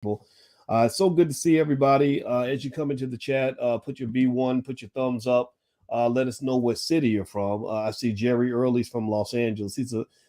people. It's so good to see everybody. As you come into the chat, put your B1, put your thumbs up. Let us know what city you're from. I see Jerry Early's from Los Angeles.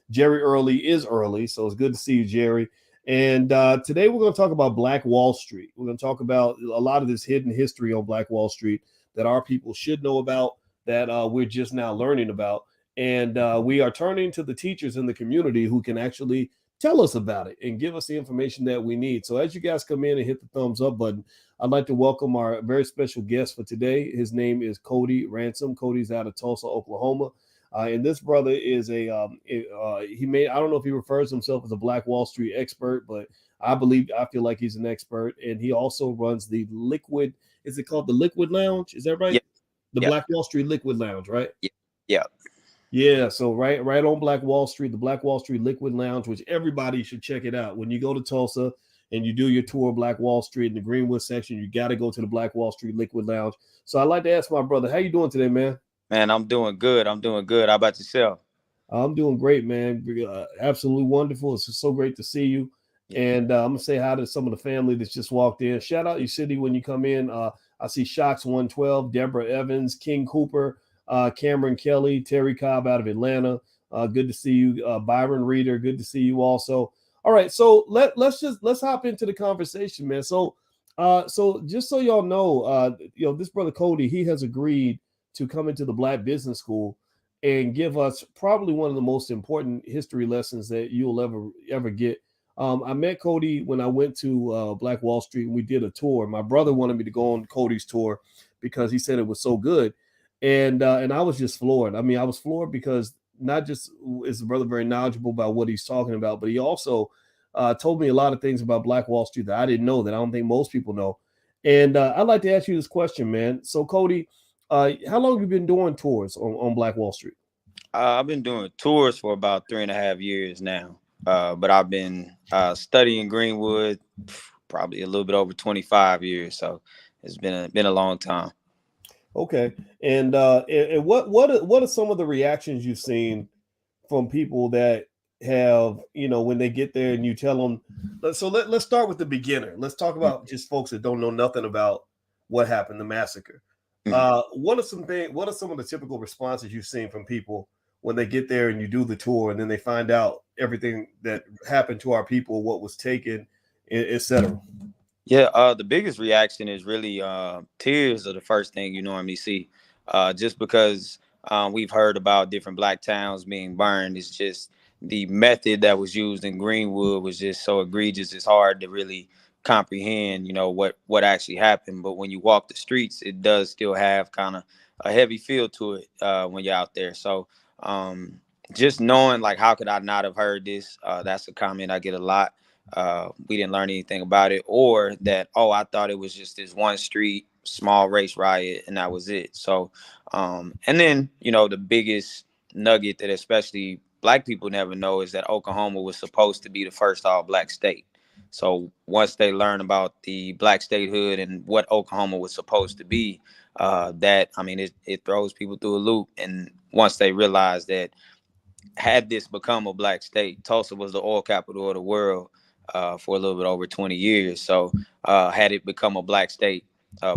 Jerry Early is early, so it's good to see you, Jerry. And today we're going to talk about Black Wall Street. We're going to talk about a lot of this hidden history on Black Wall Street that our people should know about, that we're just now learning about. And we are turning to the teachers in the community who can actually tell us about it and give us the information that we need. So as you guys come in and hit the thumbs up button, I'd like to welcome our very special guest for today. His name is Cody Ransom. Cody's out of Tulsa, Oklahoma. And this brother is I don't know if he refers to himself as a Black Wall Street expert, but I feel like he's an expert. And he also runs the Liquid, is it called the Liquid Lounge? Is that right? Yeah. The Yeah. Black Wall Street Liquid Lounge, right? Yeah. Yeah. Yeah, so right on Black Wall Street, the Black Wall Street Liquid Lounge, which everybody should check it out. When you go to Tulsa and you do your tour of Black Wall Street in the Greenwood section, you got to go to the Black Wall Street Liquid Lounge. So I'd like to ask my brother, how you doing today, man? Man, I'm doing good. I'm doing good. How about yourself? I'm doing great, man. Absolutely wonderful. It's just so great to see you. And I'm going to say hi to some of the family that's just walked in. Shout out your city when you come in. I see Shocks 112, Deborah Evans, King Cooper, Cameron Kelly, Terry Cobb out of Atlanta. Good to see you. Byron Reeder, good to see you also. All right, so let's hop into the conversation, man. So just so y'all know, this brother Cody, he has agreed to come into the Black Business School and give us probably one of the most important history lessons that you'll ever get. I met Cody when I went to Black Wall Street and we did a tour. My brother wanted me to go on Cody's tour because he said it was so good. And I was just floored. I mean, I was floored because not just is the brother very knowledgeable about what he's talking about, but he also told me a lot of things about Black Wall Street that I didn't know, that I don't think most people know. And I'd like to ask you this question, man. So, Cody, how long have you been doing tours on Black Wall Street? I've been doing tours for about 3.5 years now. But I've been studying Greenwood probably a little bit over 25 years. So it's been a long time. Okay. And what are some of the reactions you've seen from people that have, when they get there and you tell them, let's start with the beginner. Let's talk about just folks that don't know nothing about what happened, the massacre. What are some of the typical responses you've seen from people when they get there and you do the tour and then they find out everything that happened to our people, what was taken, etc.? Yeah, the biggest reaction is really tears are the first thing you normally see. Just because we've heard about different Black towns being burned. It's just the method that was used in Greenwood was just so egregious. It's hard to really comprehend, what actually happened. But when you walk the streets, it does still have kind of a heavy feel to it when you're out there. So just knowing, like, how could I not have heard this? That's a comment I get a lot. We didn't learn anything about it, or that, I thought it was just this one street small race riot and that was it. So and then the biggest nugget that especially Black people never know is that Oklahoma was supposed to be the first all-Black state. So once they learn about the Black statehood and what Oklahoma was supposed to be, it throws people through a loop. And once they realize that, had this become a Black state, Tulsa was the oil capital of the world for a little bit over 20 years. So had it become a Black state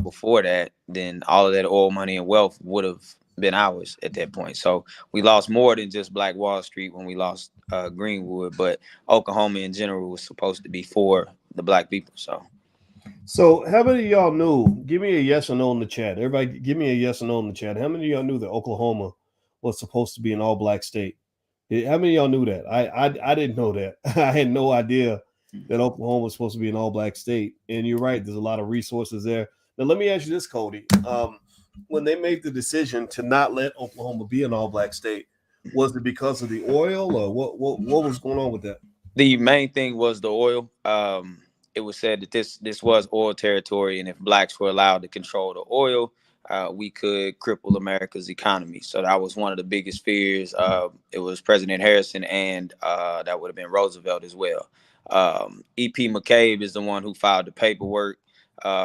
before that, then all of that oil money and wealth would have been ours at that point. So we lost more than just Black Wall Street when we lost Greenwood, but Oklahoma in general was supposed to be for the Black people. So how many of y'all knew? Give me a yes or no in the chat. Everybody, give me a yes or no in the chat. How many of y'all knew that Oklahoma was supposed to be an all-Black state? How many of y'all knew that? I didn't know that. I had no idea that Oklahoma was supposed to be an all-Black state. And you're right. There's a lot of resources there. Now, let me ask you this, Cody. When they made the decision to not let Oklahoma be an all-Black state, was it because of the oil, or what was going on with that? The main thing was the oil. It was said that this was oil territory, and if Blacks were allowed to control the oil, we could cripple America's economy. So that was one of the biggest fears. It was President Harrison, and that would have been Roosevelt as well. E.P. McCabe is the one who filed the paperwork.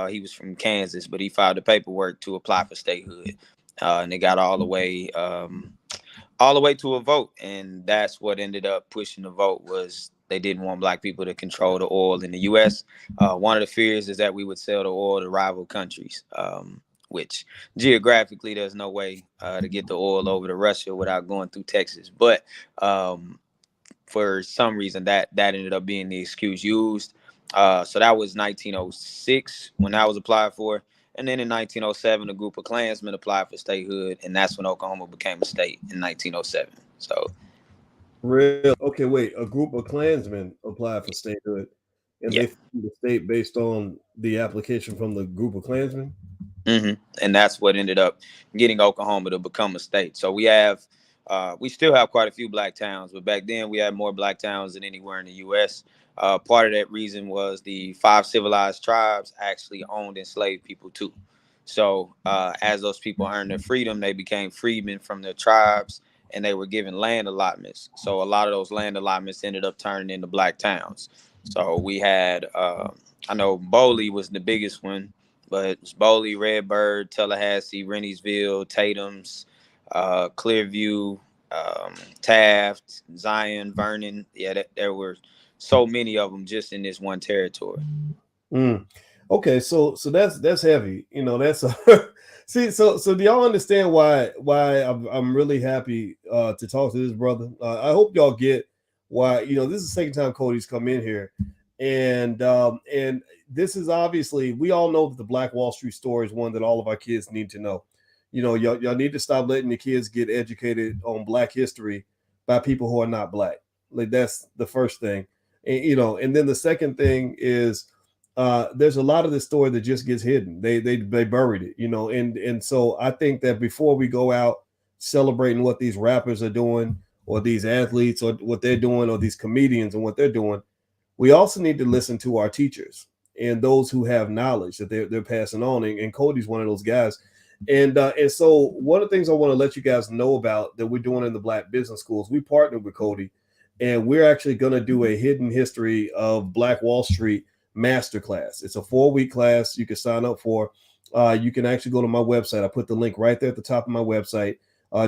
He was from Kansas, but he filed the paperwork to apply for statehood, and it got all the way to a vote. And that's what ended up pushing the vote, was They didn't want black people to control the oil in the U.S. One of the fears is that we would sell the oil to rival countries, which geographically there's no way to get the oil over to Russia without going through Texas. But for some reason, that ended up being the excuse used. So that was 1906 when that was applied for. And then in 1907, a group of Klansmen applied for statehood, and that's when Oklahoma became a state in 1907. So, Real. Okay, wait. A group of Klansmen applied for statehood, and yeah. they formed the state based on the application from the group of Klansmen. And that's what ended up getting Oklahoma to become a state. So we still have quite a few black towns, but back then we had more black towns than anywhere in the U.S. Part of that reason was the 5 civilized tribes actually owned enslaved people too. So as those people earned their freedom, they became freedmen from their tribes, and they were given land allotments. So a lot of those land allotments ended up turning into black towns. So we had, I know Boley was the biggest one, but it's Boley, Redbird, Tallahassee, Renniesville, Tatum's, Clearview, Taft, Zion, Vernon. Yeah, there were so many of them just in this one territory. Okay, so that's heavy. You know, that's a see. So do y'all understand why I'm really happy to talk to this brother? I hope y'all get why. You know, this is the second time Cody's come in here, and this is obviously, we all know that the Black Wall Street story is one that all of our kids need to know. You know, y'all need to stop letting the kids get educated on Black history by people who are not Black. Like, that's the first thing. And, you know, and then the second thing is there's a lot of the story that just gets hidden. They buried it, you know, and so I think that before we go out celebrating what these rappers are doing, or these athletes, or what they're doing, or these comedians and what they're doing, we also need to listen to our teachers and those who have knowledge that they're passing on. And Cody's one of those guys. And so one of the things I want to let you guys know about that we're doing in the Black Business Schools, we partnered with Cody, and we're actually going to do a hidden history of Black Wall Street Masterclass. It's a 4-week class you can sign up for. You can actually go to my website. I put the link right there at the top of my website.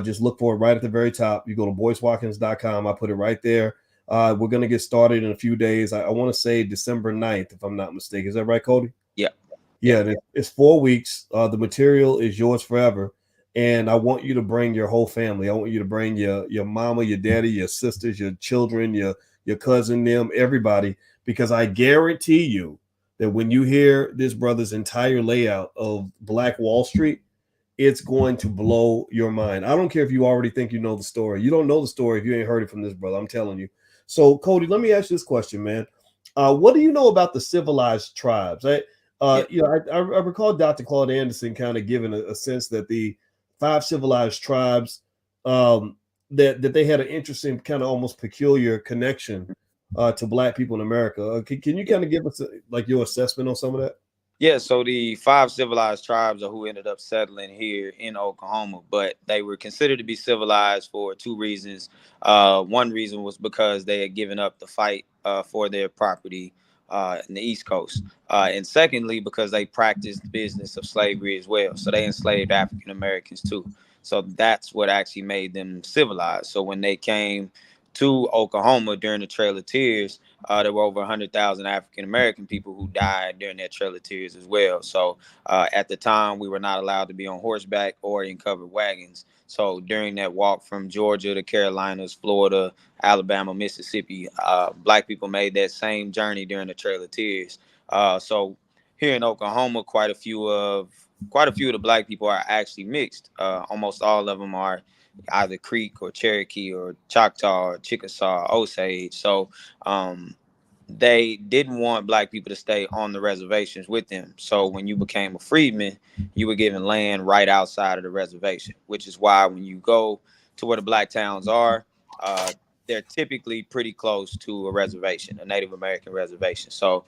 Just look for it right at the very top. You go to boycewatkins.com. I put it right there. We're going to get started in a few days. I want to say December 9th, if I'm not mistaken. Is that right, Cody? Yeah, it's 4 weeks. The material is yours forever. And I want you to bring your whole family. I want you to bring your mama, your daddy, your sisters, your children, your cousin, them, everybody, because I guarantee you that when you hear this brother's entire layout of Black Wall Street, it's going to blow your mind. I don't care if you already think you know the story. You don't know the story if you ain't heard it from this brother. I'm telling you. So, Cody, let me ask you this question, man. What do you know about the civilized tribes? You know, I recall Dr. Claude Anderson kind of giving a sense that the 5 civilized tribes, that they had an interesting, kind of almost peculiar connection to Black people in America. Can you kind of give us like your assessment on some of that? Yeah, so the 5 civilized tribes are who ended up settling here in Oklahoma, but they were considered to be civilized for 2 reasons. One reason was because they had given up the fight for their property in the East Coast. And secondly, because they practiced the business of slavery as well. So they enslaved African Americans too. So that's what actually made them civilized. So when they came to Oklahoma during the Trail of Tears, there were over 100,000 African American people who died during that Trail of Tears as well. So at the time, we were not allowed to be on horseback or in covered wagons. So during that walk from Georgia to Carolinas, Florida, Alabama, Mississippi, Black people made that same journey during the Trail of Tears. So here in Oklahoma, quite a few of the Black people are actually mixed. Almost all of them are either Creek or Cherokee or Choctaw or Chickasaw, Osage. So they didn't want Black people to stay on the reservations with them. So when you became a freedman, you were given land right outside of the reservation, which is why when you go to where the Black towns are, they're typically pretty close to a reservation, a Native American reservation. So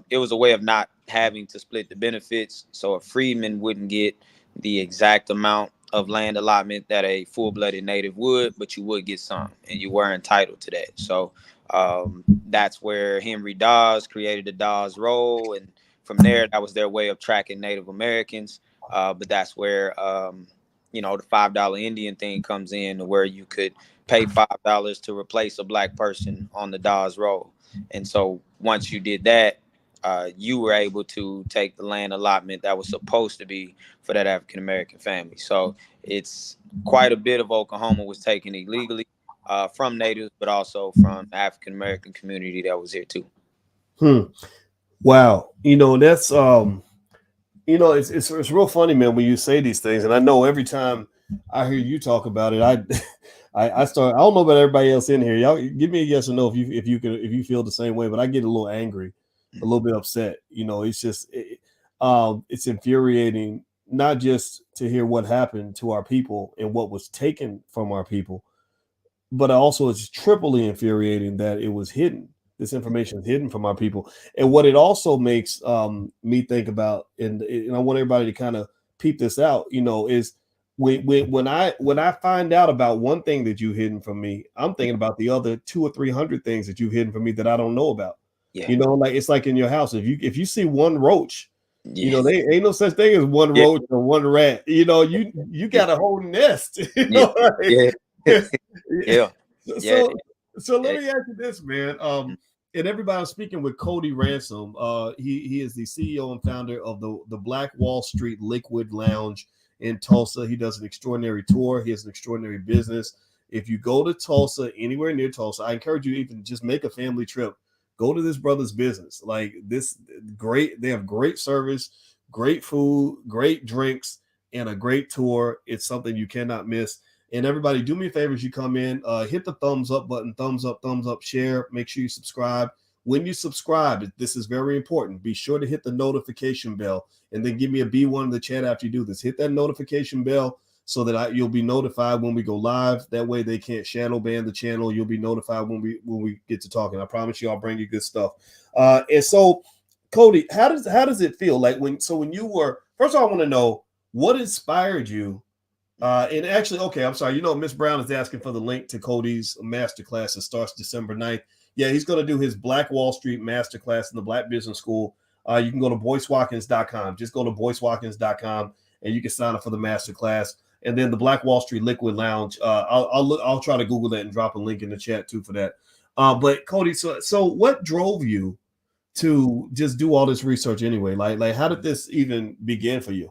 it was a way of not having to split the benefits. So a freedman wouldn't get the exact amount of land allotment that a full-blooded Native would, but you would get some, and you were entitled to that. So that's where Henry Dawes created the Dawes Roll, and from there, that was their way of tracking Native Americans. But that's where you know, the $5 Indian thing comes in, where you could pay $5 to replace a black person on the Dawes roll. And so once you did that, you were able to take the land allotment that was supposed to be for that African American family. So it's quite a bit of Oklahoma was taken illegally from natives, but also from the African American community that was here too. Hmm. Wow. That's it's real funny, man, when you say these things. And I know every time I hear you talk about it, I start. I don't know about everybody else in here. Y'all give me a yes or no if you feel the same way. But I get a little angry, a little bit upset. It's just it's infuriating, not just to hear what happened to our people and what was taken from our people, but also it's triply infuriating that it was hidden. This information is hidden from our people. And what it also makes me think about, and I want everybody to kind of peep this out, is when I find out about one thing that you hidden from me, I'm thinking about the other 200 or 300 things that you've hidden from me that I don't know about. Yeah. Like it's like in your house. If you see one roach, Yeah. they ain't no such thing as one roach or one rat. You got a whole nest. Yeah. Yeah. Yeah. So, so let me ask you this, man. And everybody, I'm speaking with Cody Ransom. He is the CEO and founder of the Black Wall Street Liquid Lounge in Tulsa. He does an extraordinary tour. He has an extraordinary business. If you go to Tulsa, anywhere near Tulsa, I encourage you to even just make a family trip. Go to this brother's business. Like this, great. They have great service, great food, great drinks, and a great tour. It's something you cannot miss. And everybody, do me a favor as you come in, hit the thumbs up button, thumbs up, share. Make sure you subscribe. When you subscribe, this is very important. Be sure to hit the notification bell and then give me a B1 in the chat after you do this. Hit that notification bell so that you'll be notified when we go live. That way they can't shadow ban the channel. You'll be notified when we get to talking. I promise you I'll bring you good stuff. And so, Cody, how does it feel? Like when you were, first of all, I want to know what inspired you. And actually, okay, I'm sorry. Miss Brown is asking for the link to Cody's masterclass. It starts December 9th. Yeah, he's going to do his Black Wall Street masterclass in the Black Business School. You can go to boycewatkins.com. Just go to boycewatkins.com and you can sign up for the masterclass. And then the Black Wall Street Liquid Lounge. I'll try to Google that and drop a link in the chat too for that. But Cody, so what drove you to just do all this research anyway? Like how did this even begin for you?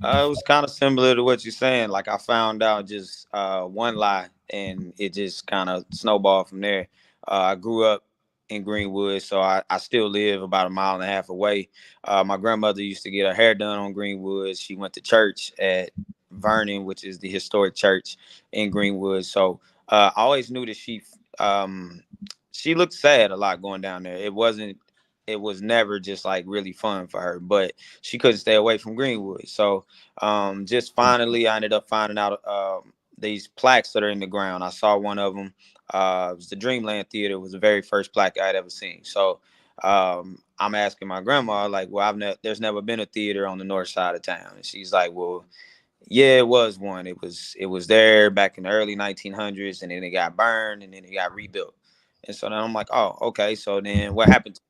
It was kind of similar to what you're saying. Like I found out just one lie, and it just kind of snowballed from there. I grew up in Greenwood, so I still live about a mile and a half away. My grandmother used to get her hair done on Greenwood. She went to church at Vernon, which is the historic church in Greenwood. So I always knew that she looked sad a lot going down there. It was never just like really fun for her, but she couldn't stay away from Greenwood. So just finally, I ended up finding out these plaques that are in the ground. I saw one of them. It was the Dreamland Theater. It was the very first plaque I'd ever seen. So I'm asking my grandma, like, well, there's never been a theater on the north side of town. And she's like, well, yeah, it was one. It was there back in the early 1900s, and then it got burned, and then it got rebuilt. And so then I'm like, oh, okay. So then what happened?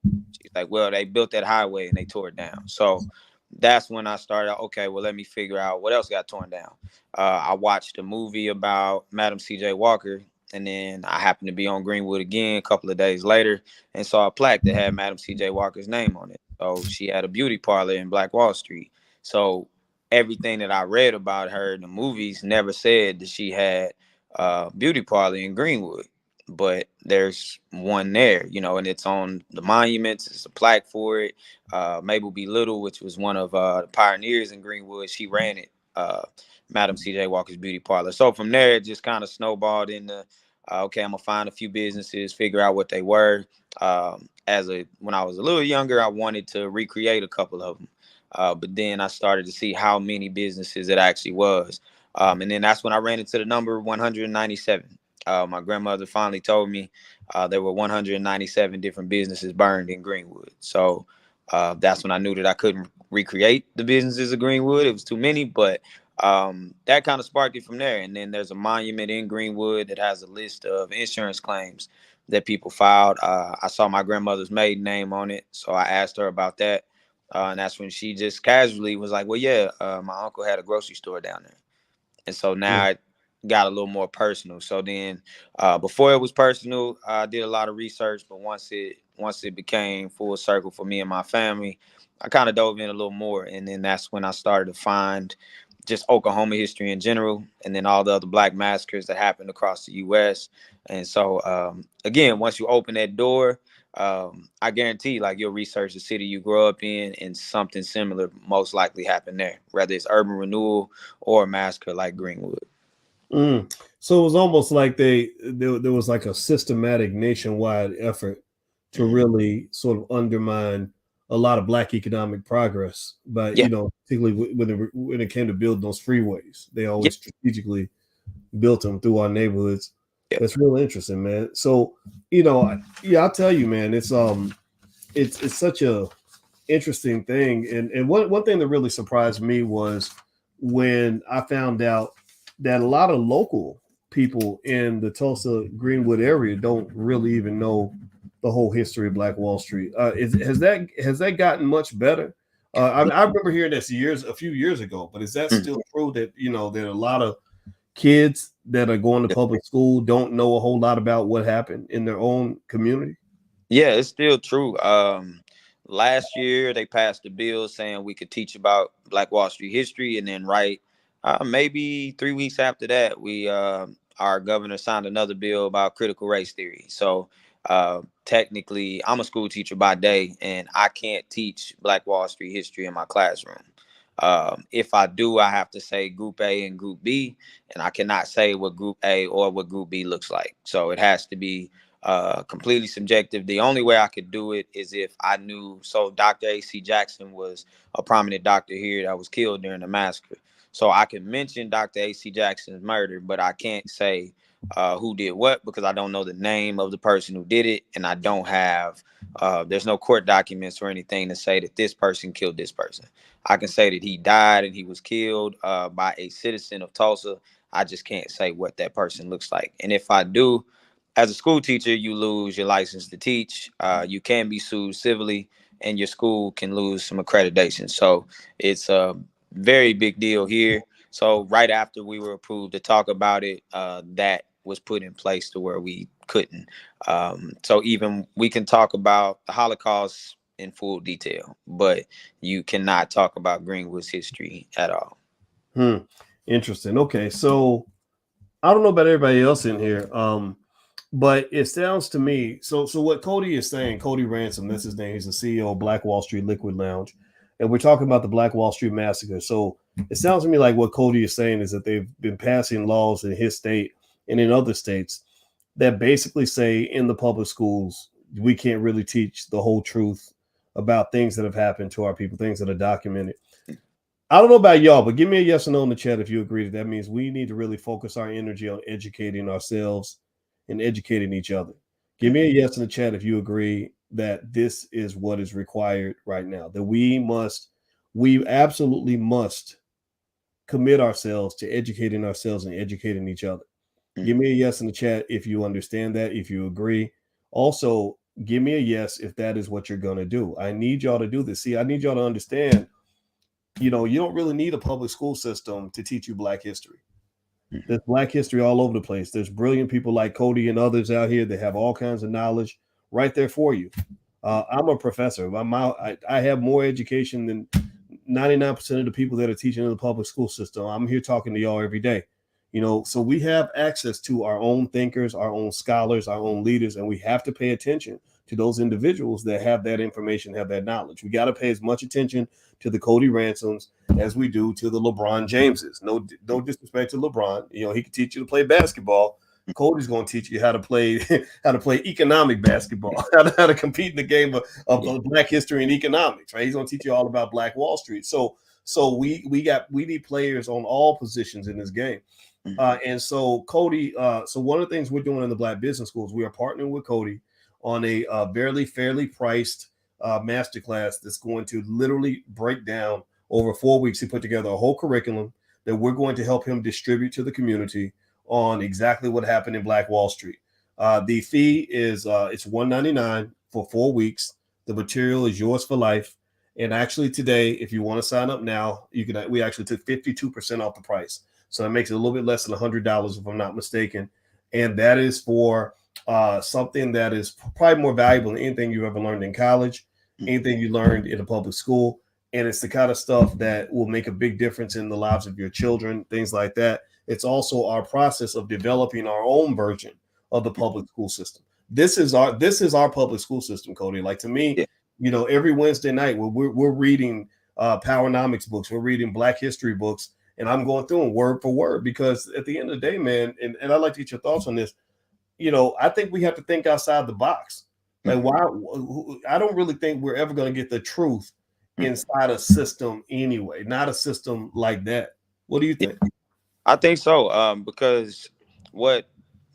She's like, well, they built that highway and they tore it down. So that's when I started, okay, well, let me figure out what else got torn down. I watched a movie about Madam C.J. Walker, and then I happened to be on Greenwood again a couple of days later and saw a plaque that had Madam C.J. Walker's name on it. So she had a beauty parlor in Black Wall Street. So everything that I read about her in the movies never said that she had a beauty parlor in Greenwood. But there's one there, and it's on the monuments. It's a plaque for it. Mabel B. Little, which was one of the pioneers in Greenwood, she ran it, Madam C.J. Walker's Beauty Parlor. So from there, it just kind of snowballed into, okay, I'm going to find a few businesses, figure out what they were. When I was a little younger, I wanted to recreate a couple of them. But then I started to see how many businesses it actually was. And then that's when I ran into the number 197. My grandmother finally told me there were 197 different businesses burned in Greenwood. So that's when I knew that I couldn't recreate the businesses of Greenwood. It was too many, but that kind of sparked it from there. And then there's a monument in Greenwood that has a list of insurance claims that people filed. I saw my grandmother's maiden name on it, so I asked her about that. And that's when she just casually was like, well, yeah, my uncle had a grocery store down there. And so now got a little more personal. So then, before it was personal, I did a lot of research. But once it became full circle for me and my family, I kind of dove in a little more, and then that's when I started to find just Oklahoma history in general, and then all the other Black massacres that happened across the U.S. And so, again, once you open that door, I guarantee, like, you'll research the city you grow up in, and something similar most likely happened there, whether it's urban renewal or a massacre like Greenwood. Mm. So it was almost like there was like a systematic nationwide effort to Mhm. really sort of undermine a lot of Black economic progress. But Yeah, particularly when it came to building those freeways, they yeah, always strategically built them through our neighborhoods. yeah. That's real interesting, man. So yeah, I'll tell you, man, it's such a interesting thing. And one thing that really surprised me was when I found out that a lot of local people in the Tulsa Greenwood area don't really even know the whole history of Black Wall Street. Has that gotten much better? I remember hearing this a few years ago, but is that Mhm. still true that that a lot of kids that are going to public school don't know a whole lot about what happened in their own community? Yeah, it's still true. Last year they passed a bill saying we could teach about Black Wall Street history, and then maybe 3 weeks after that, we our governor signed another bill about critical race theory. So technically, I'm a school teacher by day, and I can't teach Black Wall Street history in my classroom. If I do, I have to say Group A and Group B, and I cannot say what Group A or what Group B looks like. So it has to be completely subjective. The only way I could do it is if I knew. So Dr. A.C. Jackson was a prominent doctor here that was killed during the massacre. So I can mention Dr. A.C. Jackson's murder, but I can't say who did what, because I don't know the name of the person who did it, and I don't have. There's no court documents or anything to say that this person killed this person. I can say that he died and he was killed by a citizen of Tulsa. I just can't say what that person looks like. And if I do, as a school teacher, you lose your license to teach. You can be sued civilly, and your school can lose some accreditation. So it's a very big deal here. So right after we were approved to talk about it, that was put in place to where we couldn't. So even we can talk about the Holocaust in full detail, but you cannot talk about Greenwood's history at all. Hmm. Interesting. Okay, so I don't know about everybody else in here, but it sounds to me. So what Cody is saying, Cody Ransom, that's his name. He's the CEO of Black Wall Street Liquid Lounge, and we're talking about the Black Wall Street Massacre. So it sounds to me like what Cody is saying is that they've been passing laws in his state and in other states that basically say in the public schools we can't really teach the whole truth about things that have happened to our people, things that are documented. I don't know about y'all, but give me a yes or no in the chat if you agree that means we need to really focus our energy on educating ourselves and educating each other. Give me a yes in the chat if you agree that this is what is required right now, that we absolutely must commit ourselves to educating ourselves and educating each other. Give me a yes in the chat if you understand that, if you agree. Also, give me a yes if that is what you're going to do. I need y'all to do this. See, I need y'all to understand you don't really need a public school system to teach you Black history. There's Black history all over the place. There's brilliant people like Cody and others out here that have all kinds of knowledge right there for you. I'm a professor. I have more education than 99% of the people that are teaching in the public school system. I'm here talking to y'all every day. So we have access to our own thinkers, our own scholars, our own leaders, and we have to pay attention to those individuals that have that information, have that knowledge. We got to pay as much attention to the Cody Ransoms as we do to the LeBron Jameses. No disrespect to LeBron. He can teach you to play basketball. Cody's going to teach you how to play economic basketball, how to compete in the game of Black history and economics. Right? He's going to teach you all about Black Wall Street. So we need players on all positions in this game. And so Cody, so one of the things we're doing in the Black Business Schools, we are partnering with Cody on a very fairly priced masterclass that's going to literally break down over 4 weeks. He put together a whole curriculum that we're going to help him distribute to the community on exactly what happened in Black Wall Street. The fee is it's $199 for 4 weeks. The material is yours for life. And actually today, if you want to sign up now, we actually took 52% off the price. So it makes it a little bit less than $100, if I'm not mistaken. And that is for something that is probably more valuable than anything you ever learned in college, anything you learned in a public school. And it's the kind of stuff that will make a big difference in the lives of your children, things like that. It's also our process of developing our own version of the public school system. This is our public school system, Cody. Like, to me, Yeah. every Wednesday night we're reading Powernomics books, we're reading Black history books, and I'm going through them word for word, because at the end of the day, man, and I'd like to get your thoughts on this. I think we have to think outside the box. Like, why? I don't really think we're ever going to get the truth inside a system anyway, not a system like that. What do you think? I think so, because what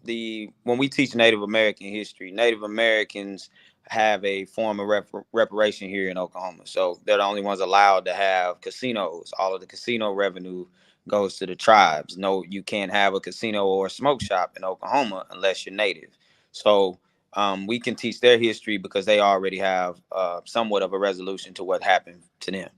when we teach Native American history, Native Americans have a form of reparation here in Oklahoma. So they're the only ones allowed to have casinos. All of the casino revenue goes to the tribes. No, you can't have a casino or a smoke shop in Oklahoma unless you're Native. So we can teach their history because they already have somewhat of a resolution to what happened to them.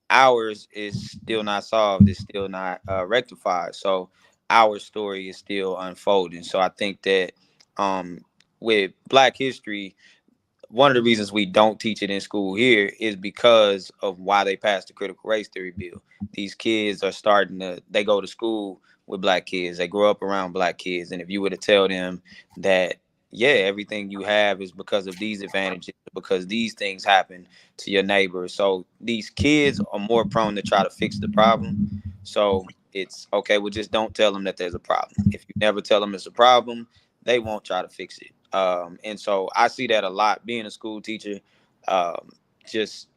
Ours is still not solved. It's still not rectified. So our story is still unfolding. So I think that with Black history, one of the reasons we don't teach it in school here is because of why they passed the critical race theory bill. These kids are they go to school with Black kids. They grow up around Black kids. And if you were to tell them that, yeah, everything you have is because of these advantages, because these things happen to your neighbors. So these kids are more prone to try to fix the problem. So it's okay. Well, just don't tell them that there's a problem. If you never tell them it's a problem, they won't try to fix it. And so I see that a lot being a school teacher, just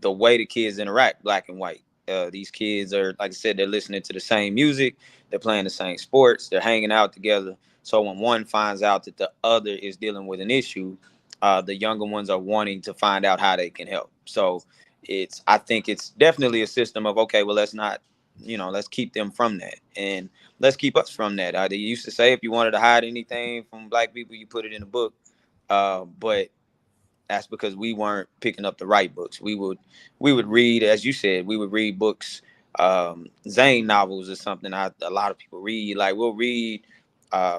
the way the kids interact, Black and white. These kids are, like I said, they're listening to the same music, they're playing the same sports, they're hanging out together. So when one finds out that the other is dealing with an issue, the younger ones are wanting to find out how they can help. So I think it's definitely a system of, okay, well, let's not, let's keep them from that. And let's keep us from that. They used to say if you wanted to hide anything from Black people, you put it in a book. But that's because we weren't picking up the right books. We would read, as you said, we would read books. Zane novels is something a lot of people read. Like, we'll read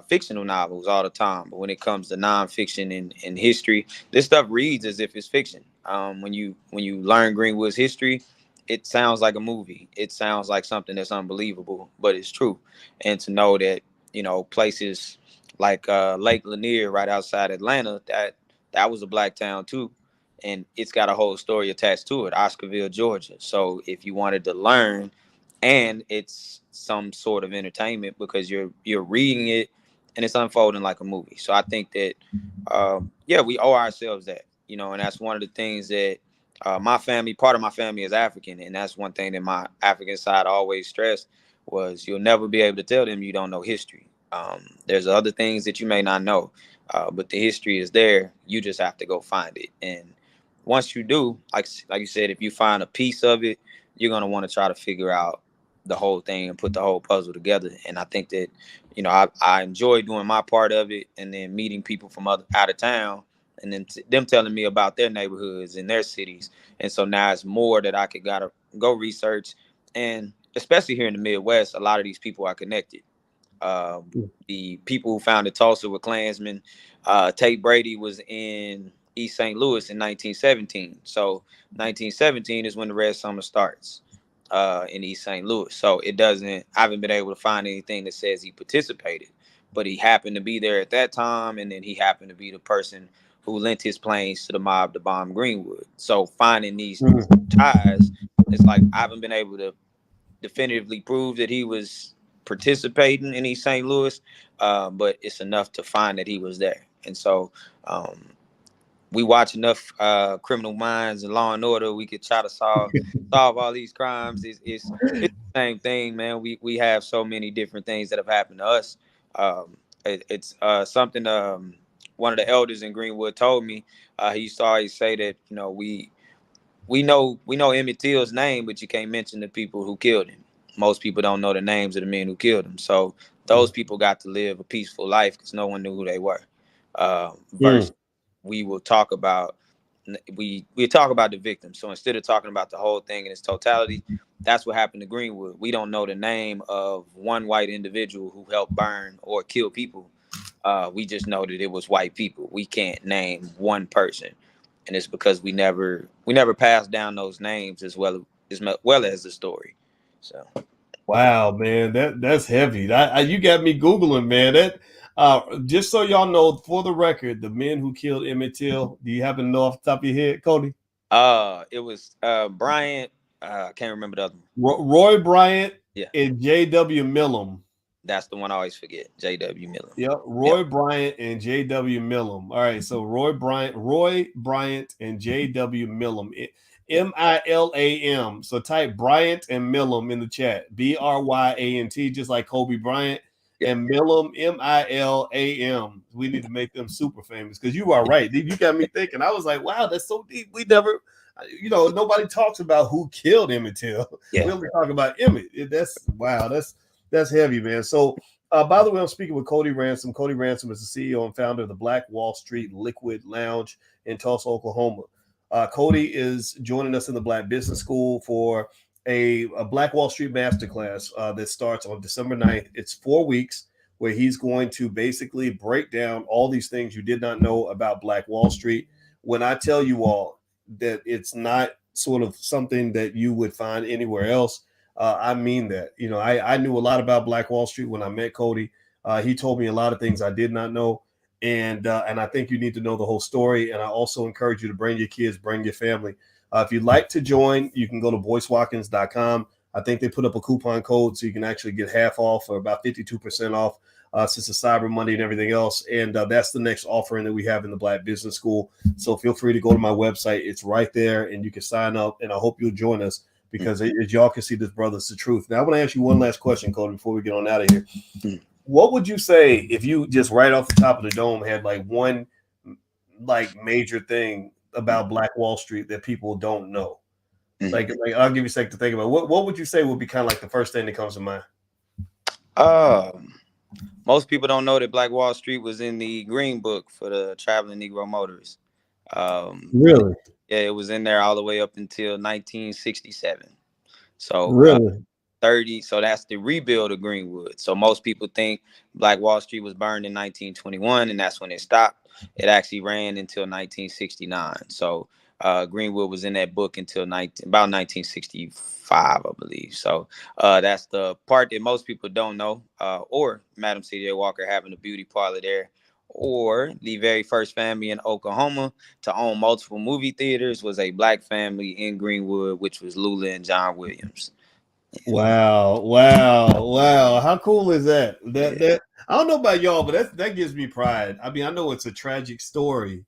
fictional novels all the time, but when it comes to nonfiction and history, this stuff reads as if it's fiction. When you learn Greenwood's history, it sounds like a movie. It sounds like something that's unbelievable, but it's true. And to know that, places like Lake Lanier right outside Atlanta, that was a Black town too. And it's got a whole story attached to it, Oscarville, Georgia. So if you wanted to learn, and it's some sort of entertainment because you're reading it and it's unfolding like a movie. So I think that yeah, we owe ourselves that, and that's one of the things that part of my family is African, and that's one thing that my African side always stressed was you'll never be able to tell them you don't know history. There's other things that you may not know, but the history is there. You just have to go find it. And once you do, like you said, if you find a piece of it, you're going to want to try to figure out the whole thing and put the whole puzzle together. And I think that, I enjoy doing my part of it, and then meeting people from out of town, and then them telling me about their neighborhoods and their cities. And so now it's more that I could gotta go research. And especially here in the Midwest, a lot of these people are connected. The people who founded Tulsa were Klansmen. Tate Brady was in East St. Louis in 1917. So 1917 is when the Red Summer starts in East St. Louis. So I haven't been able to find anything that says he participated, but he happened to be there at that time. And then he happened to be the person who lent his planes to the mob to bomb Greenwood. So finding these ties, it's like I haven't been able to definitively prove that he was participating in East St. Louis, but it's enough to find that he was there. And so we watch enough Criminal Minds and Law and Order, we could try to solve all these crimes. It's the same thing, man. We have so many different things that have happened to us. It's something one of the elders in Greenwood told me. He used to always say that, we know Emmett Till's name, but you can't mention the people who killed him. Most people don't know the names of the men who killed him. So those people got to live a peaceful life because no one knew who they were. Versus we will talk about we talk about the victim. So instead of talking about the whole thing in its totality, that's what happened to Greenwood. We don't know the name of one white individual who helped burn or kill people. We just know that it was white people. We can't name one person, and it's because we never passed down those names as well as the story. So Wow, man, that's heavy. You got me googling, man. That just so y'all know, for the record, the men who killed Emmett Till. Do you happen to know off the top of your head, Cody? it was Bryant. I can't remember the other one. Roy Bryant Yeah, and J.W. Millam. that's the one I always forget. J.W. Miller. Yep, Yep. Roy Bryant and J.W. Millam. All right, so Roy Bryant and J.W. Millam. Millam. So type Bryant and Millam in the chat. Bryant, just like Kobe Bryant. Yeah. And Millam, Millam. We need to make them super famous because you are right. You got me thinking. I was like, wow, that's so deep. We never, nobody talks about who killed Emmett Till. Yeah. We only talk about Emmett. That's wow. That's heavy, man. So, by the way, I'm speaking with Cody Ransom. Cody Ransom is the CEO and founder of the Black Wall Street Liquid Lounge in Tulsa, Oklahoma. Cody is joining us in the Black Business School for a Black Wall Street Masterclass that starts on December 9th. It's 4 weeks where he's going to basically break down all these things you did not know about Black Wall Street. When I tell you all that it's not sort of something that you would find anywhere else, I mean that. I knew a lot about Black Wall Street when I met Cody. He told me a lot of things I did not know. And I think you need to know the whole story. And I also encourage you to bring your kids, bring your family. If you'd like to join, you can go to boycewatkins.com. I think they put up a coupon code so you can actually get half off or about 52% off since it's Cyber Monday and everything else. And that's the next offering that we have in the Black Business School. So feel free to go to my website. It's right there and you can sign up. And I hope you'll join us because as y'all can see, this brother's the truth. Now, I want to ask you one last question, Cody, before we get on out of here. What would you say if you just right off the top of the dome had like one like major thing about Black Wall Street that people don't know? Like I'll give you a second to think about it. What would you say would be kind of like the first thing that comes to mind? Most people don't know that Black Wall Street was in the Green Book for the traveling Negro motorists. Really? Yeah, it was in there all the way up until 1967. So really, 30. So that's the rebuild of Greenwood. So most people think Black Wall Street was burned in 1921, and that's when it stopped. It actually ran until 1969. So Greenwood was in that book until about 1965, I believe. So that's the part that most people don't know. Or Madam C.J. Walker having a beauty parlor there. Or the very first family in Oklahoma to own multiple movie theaters was a black family in Greenwood, which was Lula and John Williams. Wow. How cool is that? That I don't know about y'all, but that gives me pride. I mean, I know it's a tragic story,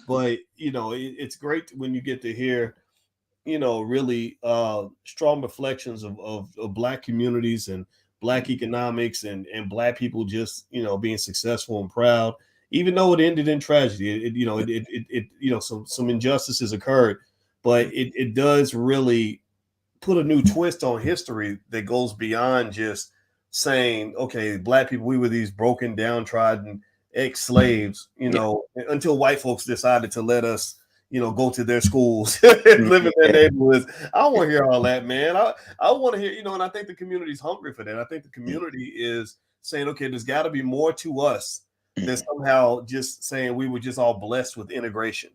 but it's great when you get to hear, really strong reflections of black communities and black economics and black people just, being successful and proud, even though it ended in tragedy. Some injustices occurred, but it does really put a new twist on history that goes beyond just saying, okay, black people, we were these broken, downtrodden ex-slaves, until white folks decided to let us, go to their schools and live in their neighborhoods. I don't want to hear all that, man. I want to hear, and I think the community's hungry for that. I think the community is saying, okay, there's got to be more to us than somehow just saying we were just all blessed with integration.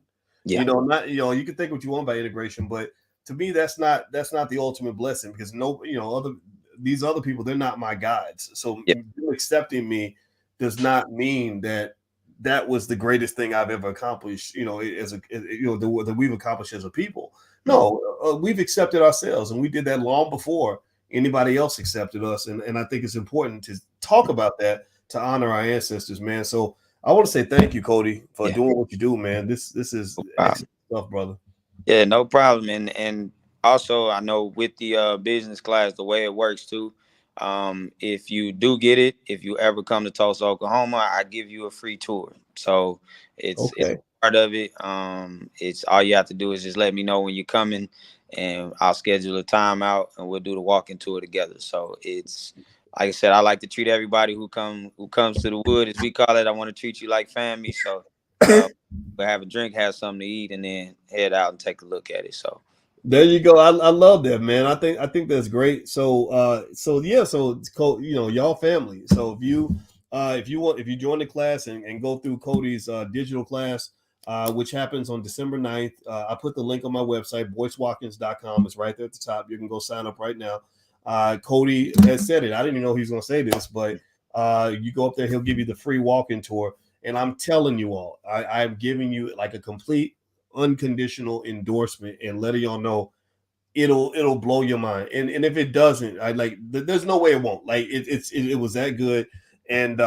Yeah. You can think what you want about integration, but to me, that's not the ultimate blessing because these other people, they're not my guides. So you accepting me does not mean that was the greatest thing I've ever accomplished. That we've accomplished as a people. No, we've accepted ourselves, and we did that long before anybody else accepted us. And I think it's important to talk about that to honor our ancestors, man. So I want to say thank you, Cody, for doing what you do, man. This is excellent stuff, brother. Yeah, no problem. And also, I know with the business class, the way it works too, if you do get it, if you ever come to Tulsa, Oklahoma, I give you a free tour. So it's part of it. It's all you have to do is just let me know when you're coming, and I'll schedule a time out, and we'll do the walking tour together. So it's like I said, I like to treat everybody who comes to the wood, as we call it. I want to treat you like family. So we'll have a drink, have something to eat, and then head out and take a look at it. So There you go. I love that, man. I think that's great. So yeah, so it's y'all family. So if you join the class and go through Cody's digital class, which happens on December 9th, I put the link on my website, boycewatkins.com. It's right there at the top. You can go sign up right now. Cody has said it. I didn't even know he was going to say this, but you go up there, he'll give you the free walk-in tour. And I'm telling you all, I'm giving you like a complete unconditional endorsement and letting y'all know it'll blow your mind. And if it doesn't, there's no way it won't. Like it was that good. And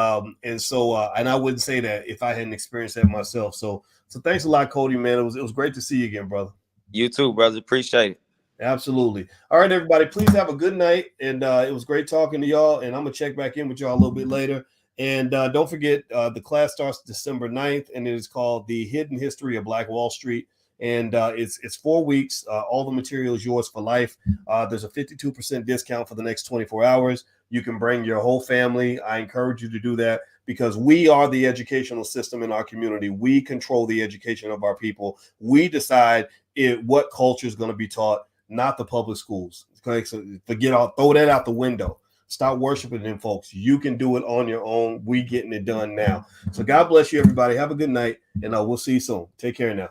so and I wouldn't say that if I hadn't experienced that myself. So thanks a lot, Cody, man. It was great to see you again, brother. You too, brother. Appreciate it. Absolutely. All right, everybody, please have a good night. And it was great talking to y'all. And I'm gonna check back in with y'all a little bit later. And don't forget, the class starts December 9th, and it is called The Hidden History of Black Wall Street. And it's 4 weeks. All the material is yours for life. There's a 52% discount for the next 24 hours. You can bring your whole family. I encourage you to do that because we are the educational system in our community. We control the education of our people. We decide what culture is going to be taught, not the public schools. Okay, so throw that out the window. Stop worshiping them folks. You can do it on your own. We getting it done now. So God bless you, everybody. Have a good night, and we'll see you soon. Take care now.